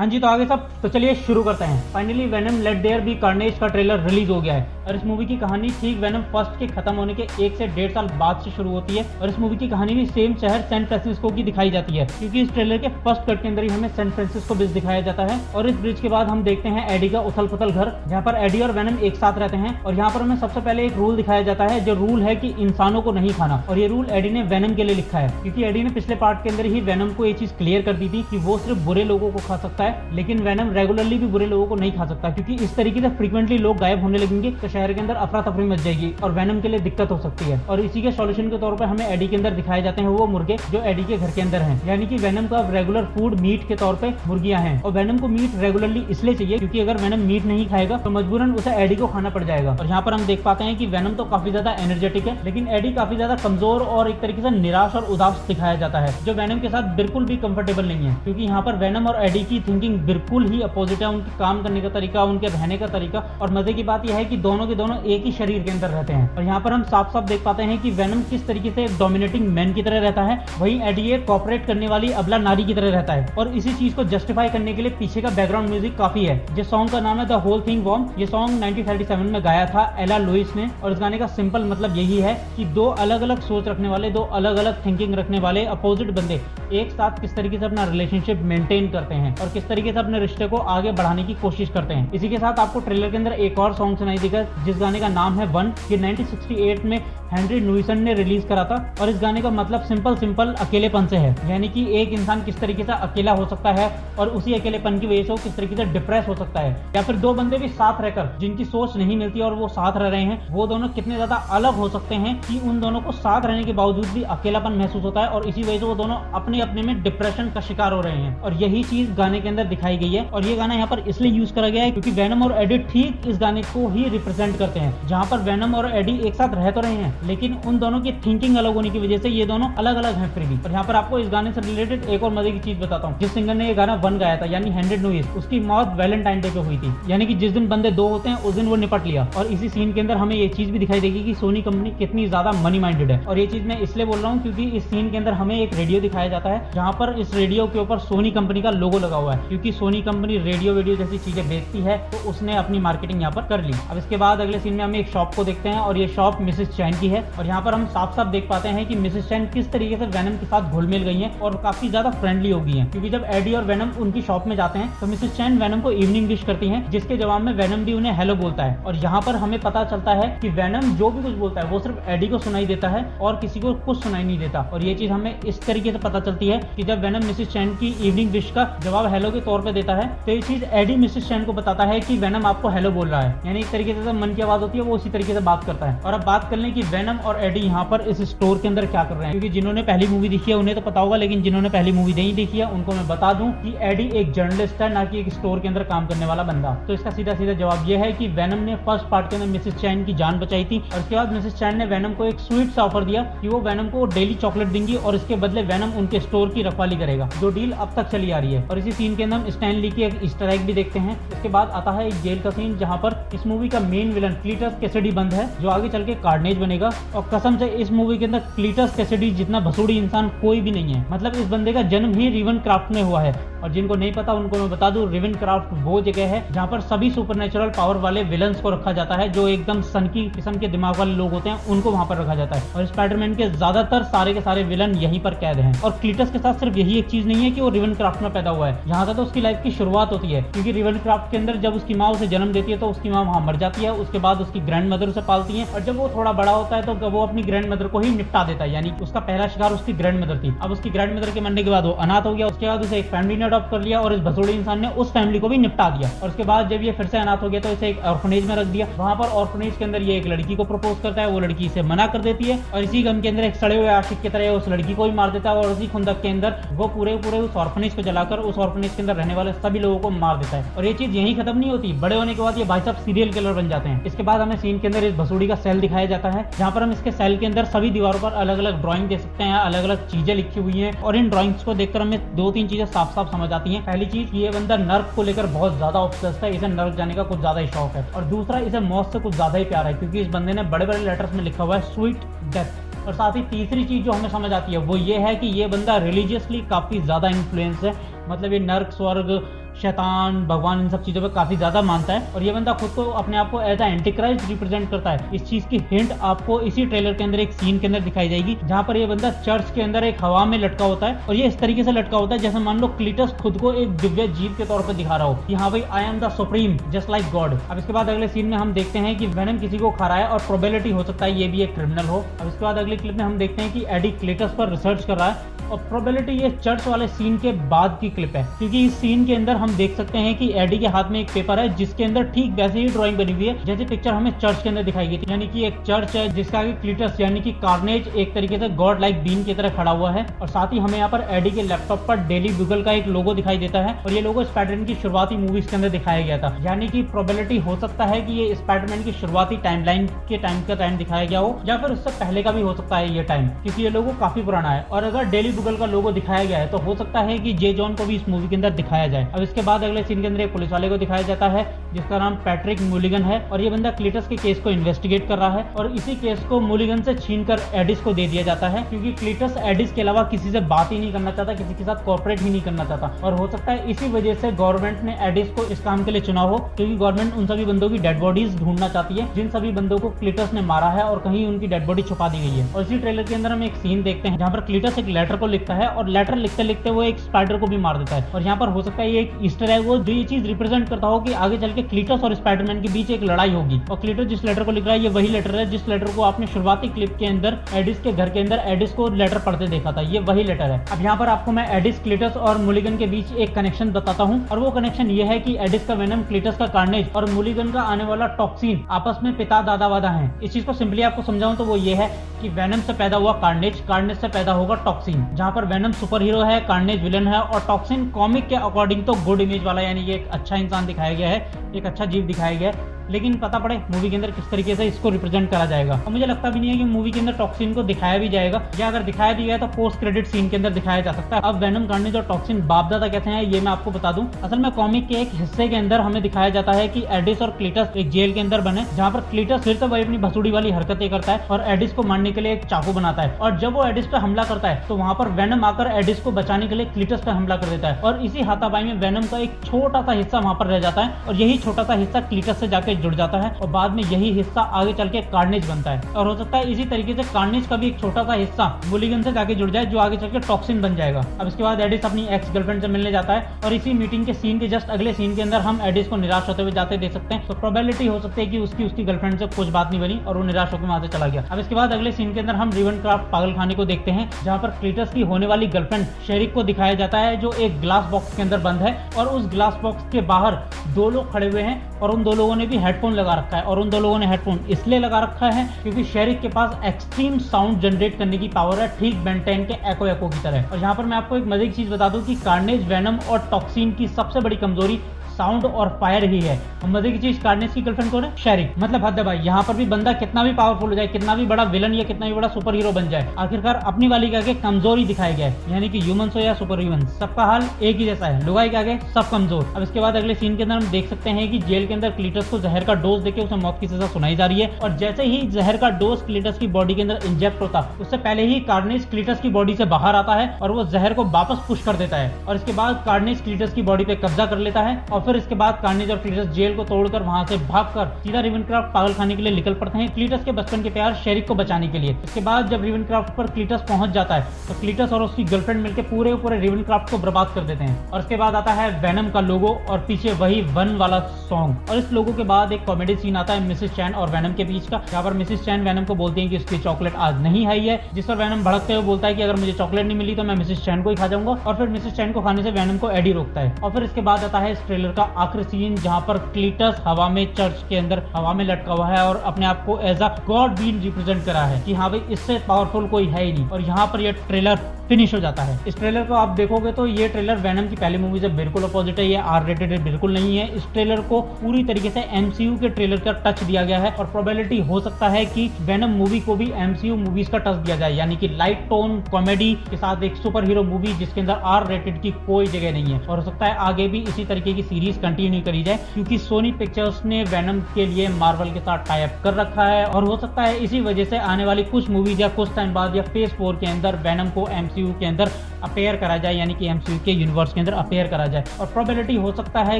हाँ जी, तो आगे सब तो चलिए शुरू करते हैं। Finally venom let there be carnage का ट्रेलर रिलीज हो गया है और इस मूवी की कहानी ठीक वेनम फर्स्ट के खत्म होने के 1 से 1.5 साल बाद से शुरू होती है और इस मूवी की कहानी भी सेम शहर सैन फ्रांसिस्को की दिखाई जाती है, क्योंकि इस ट्रेलर के फर्स्ट कट के अंदर ही हमें सैन फ्रांसिस्को ब्रिज दिखाया जाता है और इस ब्रिज के बाद हम देखते हैं एडी का उथल पुथल घर, जहाँ पर एडी और वेनम एक साथ रहते हैं। और यहाँ पर हमें सबसे पहले एक रूल दिखाया जाता है, जो रूल है कि इंसानों को नहीं खाना, और ये रूल एडी ने वेनम के लिए लिखा है, क्योंकि एडी ने पिछले पार्ट के अंदर ही वेनम को ये चीज क्लियर कर दी थी कि वो सिर्फ बुरे लोगों को खा सकता है, लेकिन वेनम रेगुलरली भी बुरे लोगों को नहीं खा सकता, क्योंकि इस तरीके से फ्रीक्वेंटली लोग गायब होने लगेंगे तो शहर के अंदर अफरा तफरी मच जाएगी और वेनम के लिए दिक्कत हो सकती है। और इसी के सॉल्यूशन के तौर पर हमें एडी के अंदर दिखाए जाते हैं वो मुर्गे जो एडी के घर के अंदर हैं, यानी कि वेनम का अब रेगुलर फूड मीट के तौर पे मुर्गियां हैं और वेनम को मीट रेगुलरली इसलिए चाहिए क्योंकि अगर वेनम मीट नहीं खाएगा तो मजबूरन उसे एडी को खाना पड़ जाएगा। और यहाँ पर हम देख पाते हैं कि वेनम तो काफी ज्यादा एनर्जेटिक है, लेकिन एडी काफी ज्यादा कमजोर और एक तरीके से निराश और उदास दिखाया जाता है, जो वेनम के साथ बिल्कुल भी कंफर्टेबल नहीं है, क्योंकि यहाँ पर वेनम और एडी की थिंकिंग बिल्कुल ही अपोजिट है, उनके काम करने का तरीका, उनके रहने का तरीका। और मजे की बात यह है कि दोनों के दोनों एक ही शरीर के अंदर रहते हैं और यहाँ पर हम साफ साफ देख पाते हैं कि वेनम किस तरीके से डोमिनेटिंग मैन की तरह रहता है, वहीं एडी एक कॉपरेट करने वाली अबला नारी की तरह रहता है। और इसी चीज को जस्टिफाई करने के लिए पीछे का बैकग्राउंड म्यूजिक काफी है, जिस सॉन्ग का नाम है द होल थिंग वॉर्म। ये सॉन्ग 1937 में गाया था एला लुइस ने और इस गाने का सिंपल मतलब यही है कि दो अलग अलग सोच रखने वाले, दो अलग अलग थिंकिंग रखने वाले अपोजिट बंदे एक साथ किस तरीके से अपना रिलेशनशिप मेंटेन करते हैं और किस तरीके से अपने रिश्ते को आगे बढ़ाने की कोशिश करते हैं। इसी के साथ आपको ट्रेलर के अंदर एक और सॉन्ग सुनाई देगा जिस गाने का नाम है वन। ये 1968 में हेनरी नुइसन ने रिलीज करा था और इस गाने का मतलब सिंपल अकेलेपन से है, यानी कि एक इंसान किस तरीके से अकेला हो सकता है और उसी अकेलेपन की वजह से वो किस तरीके से डिप्रेस हो सकता है, या फिर दो बंदे भी साथ रहकर जिनकी सोच नहीं मिलती और वो साथ रह रहे हैं, वो दोनों कितने ज्यादा अलग हो सकते हैं कि उन दोनों को साथ रहने के बावजूद भी अकेलापन महसूस होता है और इसी वजह से वो दोनों अपने अपने में डिप्रेशन का शिकार हो रहे हैं। और यही चीज गाने के अंदर दिखाई गई है और ये गाना यहाँ पर इसलिए यूज करा गया है क्योंकि वेनम और एडी ठीक इस गाने को ही रिप्रेजेंट करते हैं, जहाँ पर वेनम और एडी एक साथ रह तो रहे हैं लेकिन उन दोनों की थिंकिंग अलग होने की वजह से ये दोनों अलग अलग हैं फिर भी। और यहाँ पर आपको इस गाने से रिलेटेड एक और मजे की चीज बताता हूँ। जिस सिंगर ने ये गाना वन गाया था यानी हेनरी नुइस, उसकी मौत वैलेंटाइन डे पे हुई थी, यानी कि जिस दिन बंदे दो होते हैं उस दिन वो निपट लिया। और इसी सीन के अंदर हमें ये चीज भी दिखाई देगी कि सोनी कंपनी कितनी ज्यादा मनी माइंडेड है। और ये चीज मैं इसलिए बोल रहा हूँ क्योंकि इस सीन के अंदर हमें एक रेडियो दिखाया जाता है जहाँ पर इस रेडियो के ऊपर सोनी कंपनी का लोगो लगा हुआ है, क्योंकि सोनी कंपनी रेडियो वीडियो जैसी चीजें बेचती है तो उसने अपनी मार्केटिंग यहाँ पर कर ली। अब इसके बाद अगले सीन में हम एक शॉप को देखते हैं और ये शॉप मिसेस चैन की है और यहाँ पर हम साफ साफ देख पाते हैं कि मिसेस चैन किस तरीके से वेनम के साथ घुल मिल गई हैं और काफी ज्यादा फ्रेंडली हो गई हैं, क्योंकि जब एडी और वेनम उनकी शॉप में जाते हैं तो मिसेस चैन वेनम को इवनिंग विश करती हैं, जिसके जवाब में वेनम भी उन्हें हेलो बोलता है। और यहाँ पर हमें पता चलता है कि वेनम जो भी कुछ बोलता है वो सिर्फ एडी को सुनाई देता है और किसी को कुछ सुनाई नहीं देता। और ये चीज हमें इस तरीके से पता चलती है कि जब वेनम मिसेस चैन की इवनिंग विश का जवाब हेलो के तौर पर देता है तो ये चीज एडी मिसेस चैन को बताता है कि वेनम आपको हेलो बोल रहा है, यानी एक तरीके से मन की आवाज होती है वो उसी तरीके से बात करता है। और अब बात कर लें कि वेनम और एडी यहाँ पर इस स्टोर के अंदर क्या कर रहे हैं, क्योंकि जिन्होंने पहली मूवी देखी है उन्हें तो पता होगा, लेकिन जिन्होंने पहली मूवी नहीं देखी है उनको मैं बता दूं कि एडी एक जर्नलिस्ट है, ना कि एक स्टोर के अंदर काम करने वाला बंदा। तो इसका सीधा सीधा जवाब यह है कि वेनम ने फर्स्ट पार्ट के अंदर मिसेस चैन की जान बचाई थी और उसके बाद मिसेस चैन ने वेनम को एक स्वीट सा ऑफर दिया कि वो वेनम को डेली चॉकलेट देंगी और इसके बदले वेनम उनके स्टोर की रखवाली करेगा, जो डील अब तक चली आ रही है। और इसी सीन के अंदर हम स्टैन ली की एक ईस्टर एग भी देखते हैं। इसके बाद आता है एक जेल का सीन जहाँ पर इस मूवी का मेन विलन क्लीटस कैसिडी बंद है, जो आगे चल के कार्नेज बनेगा। और कसम से इस मूवी के अंदर क्लीटस कैसिडी जितना भसूड़ी इंसान कोई भी नहीं है, मतलब इस बंदे का जन्म ही रिवन क्राफ्ट में हुआ है। और जिनको नहीं पता उनको मैं बता दूं, रिवन क्राफ्ट वो जगह है जहाँ पर सभी सुपरनेचुरल पावर वाले विलन्स को रखा जाता है, जो एकदम सनकी किस्म के दिमाग वाले लोग होते हैं उनको वहां पर रखा जाता है। और स्पाइडरमैन के ज्यादातर सारे के सारे विलन यहीं पर कैद हैं। और क्लीटस के साथ सिर्फ यही एक चीज नहीं है कि वो रिवन क्राफ्ट में पैदा हुआ है, यहाँ से तो उसकी लाइफ की शुरुआत होती है, क्योंकि रिवन क्राफ्ट के अंदर जब उसकी माँ उसे जन्म देती है तो उसकी माँ वहां मर जाती है। उसके बाद उसकी ग्रैंड मदर उसे पालती है और जब वो थोड़ा बड़ा होता है तो वो अपनी ग्रैंड मदर को ही निपटा देता है, यानी उसका पहला शिकार उसकी ग्रैंड मदर थी। अब उसकी ग्रैंड मदर के मरने के बाद वो अनाथ हो गया, उसके बाद उसे एक फैमिली ने अडॉप्ट कर लिया और इस भसोड़े इंसान ने उस फैमिली को भी निपटा दिया। और उसके बाद जब ये फिर से अनाथ हो गया तो इसे एक ऑर्फनेज में रख दिया। वहां पर ऑर्फनेज के अंदर ये एक लड़की को प्रपोज करता है, वो लड़की इसे मना कर देती है और इसी गम के अंदर एक सड़े हुए आशिक की तरह उस लड़की को भी मार देता है और उसी खुंदक के अंदर वो पूरे उस ऑर्फनेज को जलाकर उस ऑर्फनेज के अंदर रहने वाले सभी लोगों को मार देता है। और ये चीज यही खत्म नहीं होती, बड़े होने के बाद ये भाई साहब सीरियल किलर बन जाते हैं। इसके बाद हमें सीन के अंदर इस भसूड़ी का सेल दिखाया जाता है, जहाँ पर हम इसके सेल के अंदर सभी दीवारों पर अलग अलग ड्राइंग दे सकते हैं, अलग अलग चीजें लिखी हुई हैं। और इन ड्राइंग्स को देखकर हमें दो तीन चीजें साफ साफ समझ आती हैं। पहली चीज, ये बंदा नर्क को लेकर बहुत ज्यादा ऑब्सेस्ड है, इसे नर्क जाने का कुछ ज्यादा ही शौक है। और दूसरा, इसे मौत से कुछ ज्यादा ही प्यार है, क्योंकि इस बंदे ने बड़े बड़े लेटर्स में लिखा हुआ है स्वीट डेथ। और साथ ही तीसरी चीज जो हमें समझ आती है वो ये है कि ये बंदा रिलीजियसली काफी ज्यादा इन्फ्लुएंस है, मतलब ये नर्क स्वर्ग शैतान, भगवान, इन सब चीजों पे काफी ज्यादा मानता है और ये बंदा खुद को अपने आप को एज एंटीक्राइस्ट रिप्रेजेंट करता है। इस चीज की हिंट आपको इसी ट्रेलर के अंदर एक सीन के अंदर दिखाई जाएगी, जहां पर ये बंदा चर्च के अंदर एक हवा में लटका होता है और ये इस तरीके से लटका होता है जैसे मान लो क्लीटस खुद को एक दिव्य जीव के तौर पर दिखा रहा हो कि हाँ भाई, I am the supreme just like God. अब इसके बाद अगले सीन में हम देखते हैं कि वेनम किसी को खा रहा है और प्रोबेबिलिटी हो सकता है ये भी एक क्रिमिनल हो। अब इसके बाद अगली क्लिप में हम देखते हैं कि एडी क्लीटस पर रिसर्च कर रहा है और प्रोबेबिलिटी ये चर्च वाले सीन के बाद की क्लिप है, क्योंकि इस सीन के अंदर हम देख सकते हैं कि एडी के हाथ में एक पेपर है जिसके अंदर ठीक वैसे ही ड्राइंग बनी हुई है जैसे पिक्चर हमें चर्च के अंदर दिखाई गई थी, यानी कि एक चर्च है जिसका आगे क्लीटस यानी कि कार्नेज एक तरीके से गॉड लाइक बीन की तरह खड़ा हुआ है और साथ ही हमें यहाँ पर एडी के लैपटॉप पर डेली बुगल का एक लोगो दिखाई देता है और ये लोगो स्पाइडरमैन की शुरुआती मूवीज के अंदर दिखाया गया था, यानी कि प्रोबेबिलिटी हो सकता है कि ये स्पाइडरमैन की शुरुआती टाइमलाइन के टाइम दिखाया गया हो या फिर उससे पहले का भी हो सकता है ये टाइम, क्योंकि ये लोगो काफी पुराना है। और अगर डेली बुगल का लोगो दिखाया गया है तो हो सकता है कि जे जॉन को भी इस मूवी के अंदर दिखाया जाए। अब इसके बाद अगले सीन के अंदर एक पुलिस वाले को दिखाया जाता है जिसका नाम पैट्रिक मूलिगन है और ये बंदा क्लीटस के केस को इन्वेस्टिगेट कर रहा है और इसी केस को मूलिगन से छीनकर एडिस को दे दिया जाता है, क्योंकि क्लीटस एडिस के अलावा किसी से बात ही नहीं करना चाहता, किसी के साथ कॉर्पोरेट ही नहीं करना चाहता और हो सकता है इसी वजह से गवर्नमेंट ने एडिस को इस काम के लिए चुना हो, क्योंकि गवर्नमेंट उन सभी बंदों की डेड बॉडीज ढूंढना चाहती है जिन सभी बंदों को क्लीटस ने मारा है और कहीं उनकी डेड बॉडी छुपा दी गई है। और इसी ट्रेलर के अंदर हम एक सीन देखते हैं जहाँ पर क्लीटस एक लेटर को लिखता है और लेटर लिखते लिखते वो एक स्पाइडर को भी मार देता है और यहाँ पर हो सकता है ये एक ईस्टर एग हो जो ये चीज रिप्रेजेंट करता हो कि आगे चल के क्लीटस और स्पाइडरमैन के बीच एक लड़ाई होगी। और क्लीटस जिस लेटर को लिख रहा है ये वही लेटर है जिस लेटर को आपने शुरुआती क्लिप के अंदर एडिस के घर के अंदर एडिस को लेटर पढ़ते देखा था, ये वही लेटर है। अब यहाँ पर आपको मैं एडिस, क्लीटस और मूलिगन के बीच एक कनेक्शन बताता हूँ और वो कनेक्शन ये है कि एडिस का वेनम, क्लीटस का कार्नेज और मूलिगन का आने वाला टॉक्सिन आपस में पिता दादा वादा है। इस चीज को सिंपली आपको समझाऊं तो वो ये है कि वेनम से पैदा हुआ कार्नेज, कार्नेज से पैदा होगा टॉक्सिन, जहां पर वेनम सुपर हीरो है, कार्नेज विलन है और टॉक्सिन कॉमिक के अकॉर्डिंग तो गुड इमेज वाला, यानी ये एक अच्छा इंसान दिखाया गया है, एक अच्छा जीव दिखाया गया है, लेकिन पता पड़े मूवी के अंदर किस तरीके से इसको रिप्रेजेंट करा जाएगा। और मुझे लगता भी नहीं है कि मूवी के अंदर टॉक्सिन को दिखाया भी जाएगा, या अगर दिखाया भी गया तो पोस्ट क्रेडिट सीन के अंदर दिखाया जा सकता है। अब वेनम, कार्नेज और टॉक्सिन बाप दादा कैसे हैं ये मैं आपको बता दूं। असल में कॉमिक के एक हिस्से के अंदर हमें दिखाया जाता है कि एडिस और क्लीटस एक जेल के अंदर बने, जहां पर क्लीटस फिर से वही अपनी भसुड़ी वाली हरकतें करता है और एडिस को मारने के लिए एक चाकू बनाता है और जब वो एडिस पे हमला करता है तो वहां पर वेनम आकर एडिस को बचाने के लिए क्लीटस पे हमला कर देता है और इसी हाथापाई में वेनम का एक छोटा सा हिस्सा वहां पर रह जाता है और यही छोटा सा हिस्सा क्लीटस से जाके जुड़ जाता है और बाद में यही हिस्सा आगे चल के कार्नेज बनता है और हो सकता है इसी तरीके से कार्नेज का भी एक छोटा सा हिस्सा मूलिगन से जाके जुड़ जाए जो आगे चल के टॉक्सिन बन जाएगा। अब इसके बाद एडिस अपनी एक्स गर्लफ्रेंड से मिलने जाता है और इसी मीटिंग के सीन के जस्ट अगले सीन के अंदर हम एडिस को निराश होते हुए जाते देख सकते हैं। तो प्रोबेबिलिटी हो सकती है कि उसकी गर्लफ्रेंड से कुछ बात नहीं बनी और वो निराश होकर वहां से चला गया। अब इसके बाद अगले सीन के अंदर हम रेवेनक्राफ्ट पागलखाने को देखते हैं जहां पर क्लीटस की होने वाली गर्लफ्रेंड शेरिक को दिखाया जाता है जो एक ग्लास बॉक्स के अंदर बंद है और उस ग्लास बॉक्स के बाहर दो लोग खड़े हुए हैं और उन दो लोगों ने भी हेडफोन लगा रखा है और उन दो लोगों ने हेडफोन इसलिए लगा रखा है क्योंकि शेरिक के पास एक्सट्रीम साउंड जनरेट करने की पावर है, ठीक बेन 10 के एको की तरह। और यहाँ पर मैं आपको एक मजे की चीज बता दूं कि कार्नेज, वेनम और टॉक्सिन की सबसे बड़ी कमजोरी साउंड और फायर ही है। और मजे की चीज, कार्नेज की गर्लफ्रेंड कौन है? शेरिक। मतलब हद है भाई, यहाँ पर भी बंदा कितना भी पावरफुल हो जाए, कितना भी बड़ा विलन या कितना भी बड़ा सुपर हीरो बन जाए, आखिरकार अपनी वाली के आगे कमजोरी दिखाई गया है, यानी कि ह्यूमंस हो या सुपर ह्यूमन सबका हाल एक ही जैसा है, लुगाई के आगे सब कमजोर। अब इसके बाद अगले सीन के अंदर हम देख सकते हैं कि जेल के अंदर क्लीटस को जहर का डोज देके उसे मौत की सजा सुनाई जा रही है और जैसे ही जहर का डोज क्लीटस की बॉडी के अंदर इंजेक्ट होता उससे पहले ही कार्नेज क्लीटस की बॉडी से बाहर आता है और वो जहर को वापस पुश कर देता है और इसके बाद कार्नेज क्लीटस की बॉडी पे कब्जा कर लेता है और फिर इसके बाद कार्नेज और क्लीटस जेल को तोड़कर वहां से भागकर सीधा रेवेनक्राफ्ट पागलखाने के लिए निकल पड़ते हैं क्लीटस के बचपन के प्यार शेरिक को बचाने के लिए। इसके बाद जब रेवेनक्राफ्ट पर क्लीटस पहुंच जाता है तो क्लीटस और उसकी गर्लफ्रेंड मिलकर पूरे रेवेनक्राफ्ट को बर्बाद कर देते हैं और इसके बाद आता है वेनम का लोगो और पीछे वही वन वाला सॉन्ग और इस लोगो के बाद एक कॉमेडी सीन आता है मिसेस चैन और वेनम के बीच का, जहाँ पर मिसेस चैन वेनम को बोलती है कि उसकी चॉकलेट आज नहीं आई है, जिस पर वेनम भड़कते हुए बोलता है कि अगर मुझे चॉकलेट नहीं मिली तो मैं मिसेस चैन को ही खा जाऊंगा और फिर मिसेस चैन को खाने से वेनम को एडी रोकता है। और फिर इसके बाद आता है इस ट्रेलर का आखिरी सीन जहाँ पर क्लीटस हवा में, चर्च के अंदर हवा में लटका हुआ है और अपने आप को as a god been represent करा है कि हाँ भाई इससे पावरफुल कोई है ही नहीं और यहाँ पर यह ट्रेलर फिनिश हो जाता है। इस ट्रेलर को आप देखोगे तो ये ट्रेलर वेनम की पहली मूवी से बिल्कुल अपोजिट है, ये आर रेटेड बिल्कुल नहीं है। इस ट्रेलर को पूरी तरीके से एमसीयू के ट्रेलर का टच दिया गया है और प्रोबेबिलिटी हो सकता है कि वेनम मूवी को भी एमसीयू मूवीज का टच दिया जाए, यानी कि लाइट टोन कॉमेडी के साथ एक सुपर हीरो मूवी जिसके अंदर आर रेटेड की कोई जगह नहीं है और हो सकता है आगे भी इसी तरीके की सीरीज सीरीज कंटिन्यू करी जाए, क्योंकि सोनी पिक्चर्स ने वेनम के लिए मार्वल के साथ टाई अप कर रखा है और हो सकता है इसी वजह से आने वाली कुछ मूवीज या कुछ टाइम बाद या फेज 4 के अंदर वेनम को एमसीयू के अंदर अपेयर करा जाए, यानी कि एमसीयू के यूनिवर्स के अंदर अपेयर करा जाए। और प्रोबेबिलिटी हो सकता है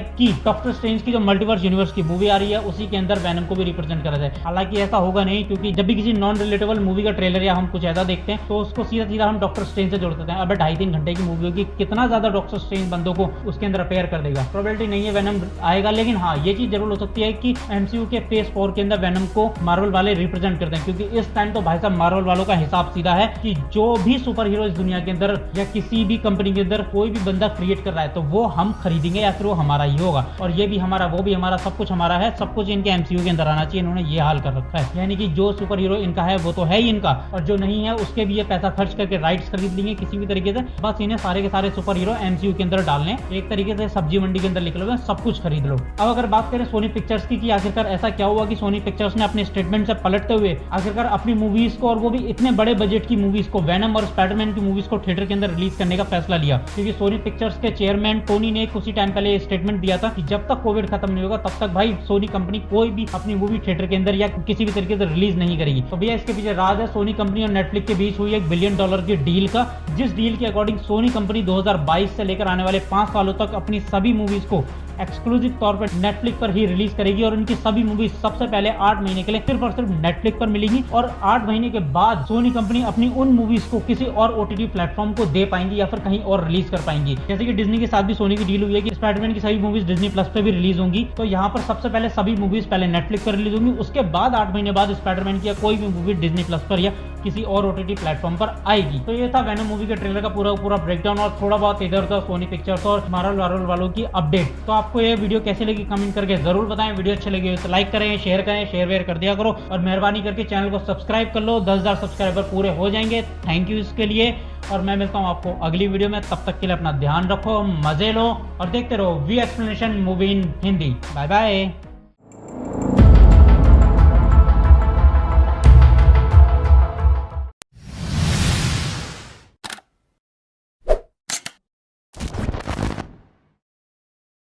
कि डॉक्टर स्ट्रेंज की जो मल्टीवर्स यूनिवर्स की मूवी आ रही है उसी के अंदर वेनम को भी रिप्रेजेंट करा जाए। हालांकि ऐसा होगा नहीं, क्योंकि जब भी किसी नॉन रिलेटेबल मूवी का ट्रेलर या हम कुछ ऐसा देखते हैं तो उसको सीधा सीधा हम डॉक्टर स्ट्रेंज से जोड़ देते हैं। अब 2.5-3 घंटे की मूवी होगी, कितना ज्यादा डॉक्टर स्ट्रेंज बंदों को उसके अंदर अपेयर कर देगा। प्रोबेबिलिटी नहीं है वेनम आएगा, लेकिन हाँ ये चीज जरूर हो सकती है कि एमसीयू के फेज 4 के अंदर वेनम को मार्वल वाले रिप्रेजेंट करते हैं, क्योंकि इस टाइम तो भाई साहब मार्वल वालों का हिसाब सीधा है कि जो भी सुपर हीरो इस दुनिया के अंदर या किसी भी कंपनी के अंदर कोई भी बंदा क्रिएट कर रहा है तो वो हम खरीदेंगे या फिर वो हमारा ही होगा। और ये भी हमारा, वो भी हमारा, सब कुछ हमारा है, सब कुछ इनके एमसीयू के अंदर आना चाहिए। इन्होंने ये हाल कर रखा है, यानी कि जो सुपर हीरो इनका है वो तो है ही इनका, और जो नहीं है उसके भी ये पैसा खर्च करके राइट्स खरीद लेंगे किसी भी तरीके से। बस इन्हें सारे के सारे सुपर हीरो एमसीयू के अंदर डालने, एक तरीके से सब्जी मंडी के अंदर निकलो, सब कुछ खरीद लो। अब अगर बात करें सोनी पिक्चर्स की कि आखिरकार ऐसा क्या हुआ कि सोनी पिक्चर्स ने अपने स्टेटमेंट से पलटते हुए आखिरकार अपनी मूवीज को, और वो भी इतने बड़े बजट की मूवीज को, वेनम और स्पाइडरमैन की मूवीज को थिएटर के अंदर रिलीज करने का फैसला लिया। क्योंकि सोनी पिक्चर्स के चेयरमैन टोनी ने कुछ ही टाइम पहले स्टेटमेंट दिया था कि जब तक कोविड खत्म नहीं होगा तब तक भाई सोनी कंपनी कोई भी अपनी मूवी थिएटर के अंदर या किसी भी तरीके से रिलीज नहीं करेगी। तो भैया इसके पीछे राज है सोनी कंपनी और नेटफ्लिक्स के बीच हुई $1 बिलियन की डील का, जिस डील के अकॉर्डिंग सोनी कंपनी 2022 से लेकर आने वाले 5 सालों तक अपनी सभी मूवीज को एक्सक्लूसिव तौर पर नेटफ्लिक्स पर ही रिलीज करेगी। और उनकी सभी मूवीज सबसे पहले 8 महीने के लिए सिर्फ और सिर्फ नेटफ्लिक्स पर मिलेगी, और 8 महीने के बाद सोनी कंपनी अपनी उन मूवीज को किसी और ओटीटी प्लेटफॉर्म को दे पाएंगी या फिर कहीं और रिलीज कर पाएंगी। जैसे कि डिज्नी के साथ भी सोनी की डील हुई है कि स्पाइडरमैन की सभी मूवीज डिज्नी प्लस पे भी रिलीज होंगी। तो यहाँ पर सबसे पहले सभी मूवीज पहले नेटफ्लिक्स पर रिलीज होंगी, उसके बाद 8 महीने बाद स्पाइडरमैन की या कोई भी मूवी डिज्नी प्लस पर या किसी और ओटीटी प्लेटफॉर्म पर आएगी। तो ये था वेनम मूवी के ट्रेलर का पूरा ब्रेकडाउन और थोड़ा बहुत इधर उधर सोनी पिक्चर्स और मार्वल वालों की अपडेट। तो आपको ये वीडियो कैसे लगी कमेंट करके जरूर बताएं। वीडियो अच्छी लगी तो लाइक करें, शेयर वेयर कर दिया करो, और मेहरबानी करके चैनल को सब्सक्राइब कर लो। 10,000 सब्सक्राइबर पूरे हो जाएंगे, थैंक यू इसके लिए। और मैं मिलता हूँ आपको अगली वीडियो में, तब तक के लिए अपना ध्यान रखो, मजे लो और देखते रहो V explanation movie in Hindi. Bye bye.